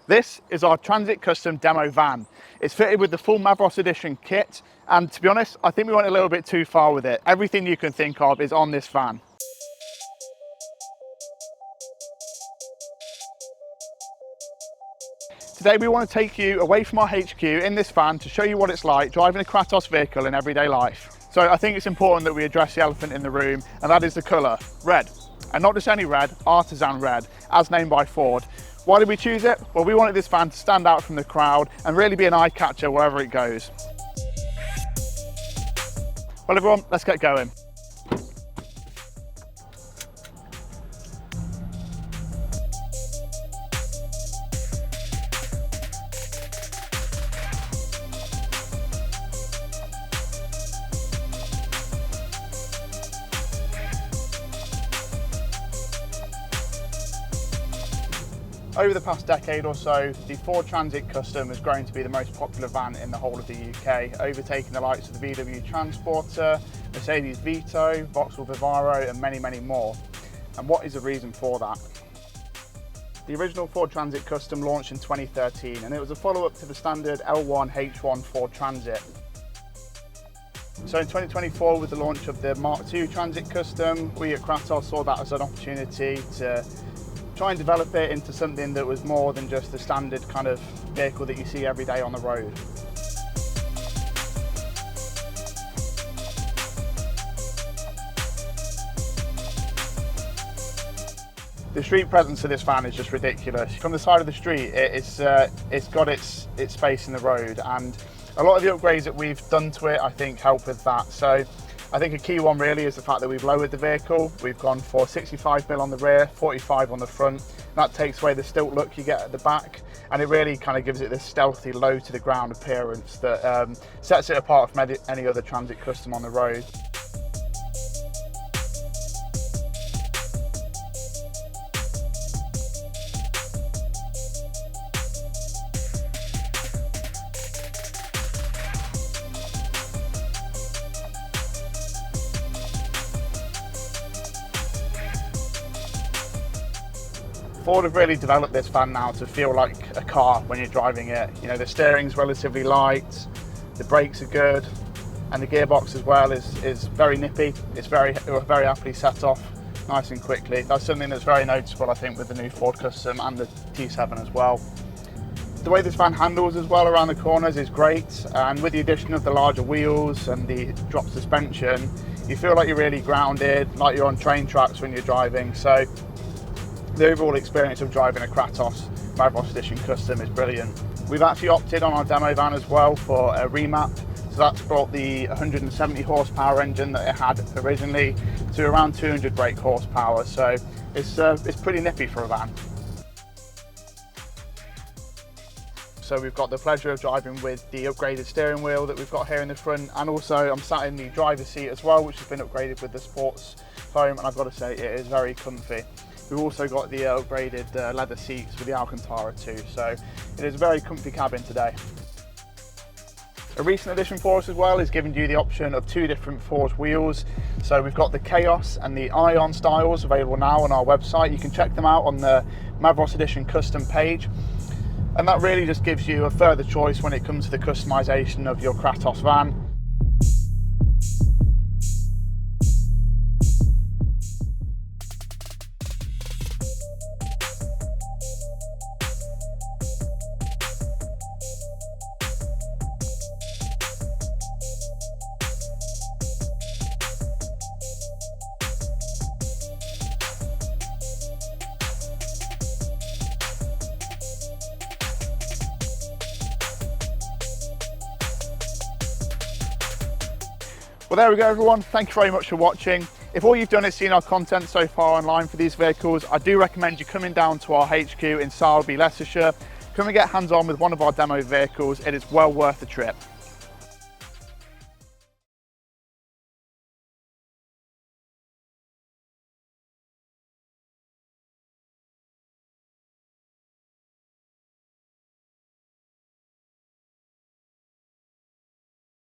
This is our Transit Custom demo van. It's fitted with the full Mávros Edition kit, and to be honest, I think we went a little bit too far with it. Everything you can think of is on this van. Today we want to take you away from our HQ in this van to show you what it's like driving a Kratos vehicle in everyday life. So I think it's important that we address the elephant in the room, and that is the colour, red. And not just any red, artisan red, as named by Ford. Why did we choose it? Well, we wanted this van to stand out from the crowd and really be an eye catcher wherever it goes. Well everyone, let's get going. Over the past decade or so, the Ford Transit Custom has grown to be the most popular van in the whole of the UK, overtaking the likes of the VW Transporter, Mercedes Vito, Vauxhall Vivaro and many, many more. And what is the reason for that? The original Ford Transit Custom launched in 2013 and it was a follow-up to the standard L1H1 Ford Transit. So in 2024, with the launch of the MK2 Transit Custom, we at Kratos saw that as an opportunity to try and develop it into something that was more than just the standard kind of vehicle that you see every day on the road. The street presence of this van is just ridiculous. From the side of the street, it's got its space in the road, and a lot of the upgrades that we've done to it, I think, help with that. So I think a key one really is the fact that we've lowered the vehicle. We've gone for 65mm on the rear, 45 on the front. That takes away the stilt look you get at the back, and it really kind of gives it this stealthy, low to the ground appearance that sets it apart from any other Transit Custom on the road. Ford have really developed this van now to feel like a car when you're driving it. You know, the steering's relatively light, the brakes are good, and the gearbox as well is very nippy. It's very happily set off nice and quickly. That's something that's very noticeable, I think, with the new Ford Custom and the T7 as well. The way this van handles as well around the corners is great, and with the addition of the larger wheels and the drop suspension, you feel like you're really grounded, like you're on train tracks when you're driving. So the overall experience of driving a Kratos Mávros Edition Custom is brilliant. We've actually opted on our demo van as well for a remap, so that's brought the 170 horsepower engine that it had originally to around 200 brake horsepower, so it's pretty nippy for a van. So we've got the pleasure of driving with the upgraded steering wheel that we've got here in the front, and also I'm sat in the driver's seat as well, which has been upgraded with the sports foam, and I've got to say it is very comfy. We've also got the upgraded leather seats with the Alcantara too, so it is a very comfy cabin today. A recent addition for us as well is giving you the option of two different Ford wheels. So we've got the Chaos and the Ion styles available now on our website. You can check them out on the Mávros Edition Custom page. And that really just gives you a further choice when it comes to the customization of your Kratos van. Well, there we go everyone, thank you very much for watching. If all you've done is seen our content so far online for these vehicles, I do recommend you coming down to our HQ in Sowerby, Leicestershire. Come and get hands on with one of our demo vehicles, it is well worth the trip.